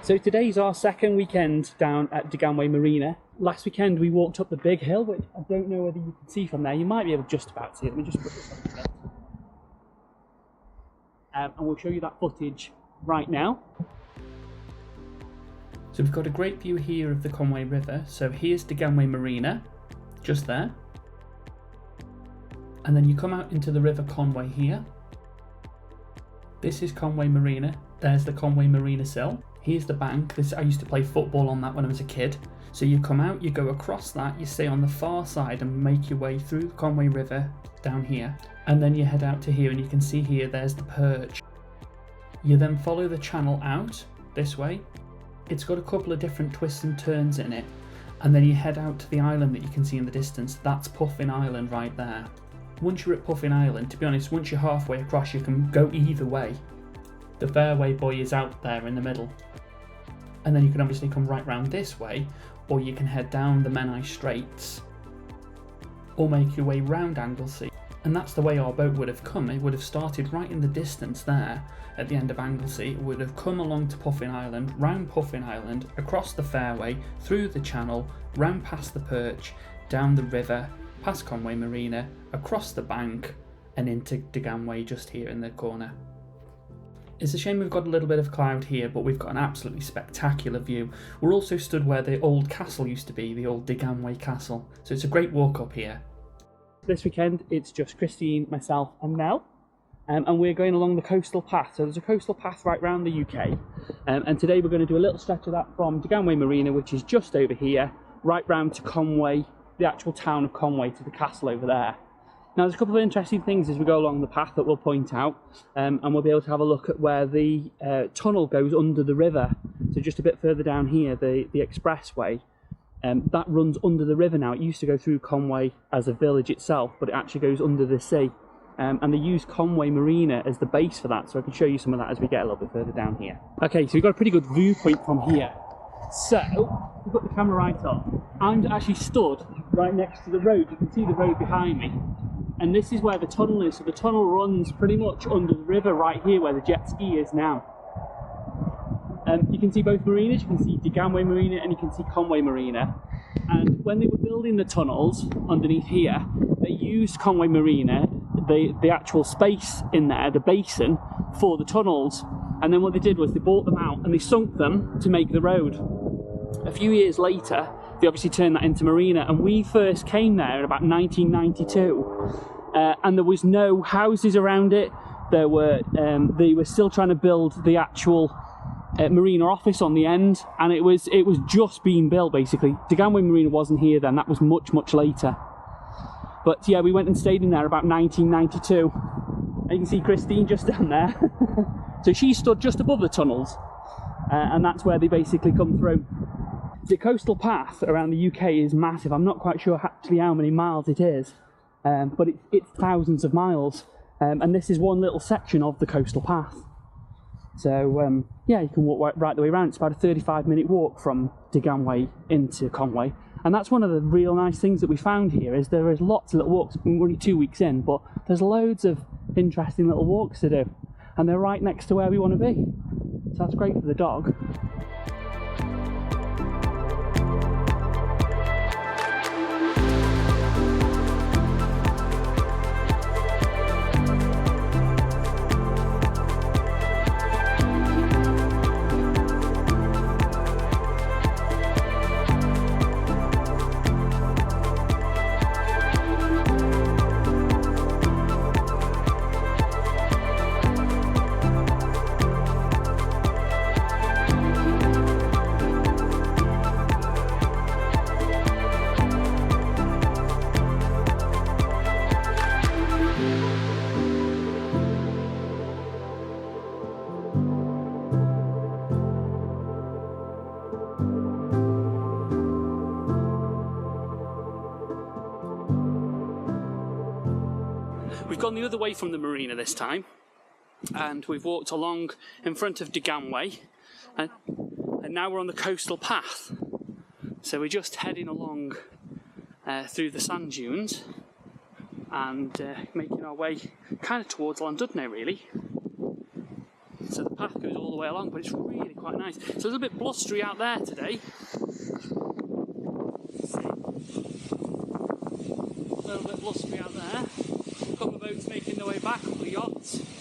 So today's our second weekend down at Deganwy Marina. Last weekend we walked up the big hill, which I don't know whether you can see from there. You might be able to just about see it. Let me just put this on the bit. And we'll show you that footage right now. So we've got a great view here of the Conwy River. So here's Deganwy Marina, just there. And then you come out into the River Conwy here. This is Conwy Marina. There's the Conwy Marina sill. Here's the bank. I used to play football on that when I was a kid. So you come out, you go across that, you stay on the far side and make your way through the Conwy River down here. And then you head out to here and you can see here, there's the perch. You then follow the channel out this way. It's got a couple of different twists and turns in it. And then you head out to the island that you can see in the distance. That's Puffin Island right there. Once you're at Puffin Island, to be honest, once you're halfway across, you can go either way. The fairway buoy is out there in the middle. And then you can obviously come right round this way, or you can head down the Menai Straits, or make your way round Anglesey. And that's the way our boat would have come. It would have started right in the distance there, at the end of Anglesey. It would have come along to Puffin Island, round Puffin Island, across the fairway, through the channel, round past the perch, down the river, past Conwy Marina, across the bank, and into Deganwy just here in the corner. It's a shame we've got a little bit of cloud here, but we've got an absolutely spectacular view. We're also stood where the old castle used to be, the old Deganwy Castle. So it's a great walk up here. This weekend, it's just Christine, myself and Nell. And we're going along the coastal path. So there's a coastal path right around the UK. And today we're going to do a little stretch of that from Deganwy Marina, which is just over here, right round to Conwy, the actual town of Conwy, to the castle over there. Now there's a couple of interesting things as we go along the path that we'll point out, and we'll be able to have a look at where the tunnel goes under the river. So just a bit further down here, the expressway, that runs under the river now. It used to go through Conwy as a village itself, but it actually goes under the sea. And they use Conwy Marina as the base for that, so I can show you some of that as we get a little bit further down here. Okay, so we've got a pretty good viewpoint from here. So, we've got the camera right on. I'm actually stood right next to the road. You can see the road behind me. And this is where the tunnel is. So the tunnel runs pretty much under the river right here where the jet ski is now. You can see both marinas. You can see Deganwy Marina and you can see Conwy Marina. And when they were building the tunnels underneath here, they used Conwy Marina, the actual space in there, the basin, for the tunnels. And then what they did was they bought them out and they sunk them to make the road. A few years later, they obviously turned that into marina, and we first came there in about 1992, and there was no houses around it. They were still trying to build the actual marina office on the end, and it was just being built basically. Deganwy Marina wasn't here then. That was much later. But yeah, we went and stayed in there about 1992. And you can see Christine just down there. So she stood just above the tunnels, and that's where they basically come through. The coastal path around the UK is massive. I'm not quite sure actually how many miles it is, but it's thousands of miles. And this is one little section of the coastal path. So yeah, you can walk right the way around. It's about a 35-minute walk from Deganwy into Conwy. And that's one of the real nice things that we found here, is there is lots of little walks. We're only 2 weeks in, but there's loads of interesting little walks to do. And they're right next to where we want to be. So that's great for the dog. We've gone the other way from the marina this time, and we've walked along in front of Deganwy, and now we're on the coastal path. So we're just heading along through the sand dunes and making our way kind of towards Llandudno really. So the path goes all the way along, but it's really quite nice. So it's a little bit blustery out there today. A little bit blustery out there. A couple of boats making their way back, a couple of yachts.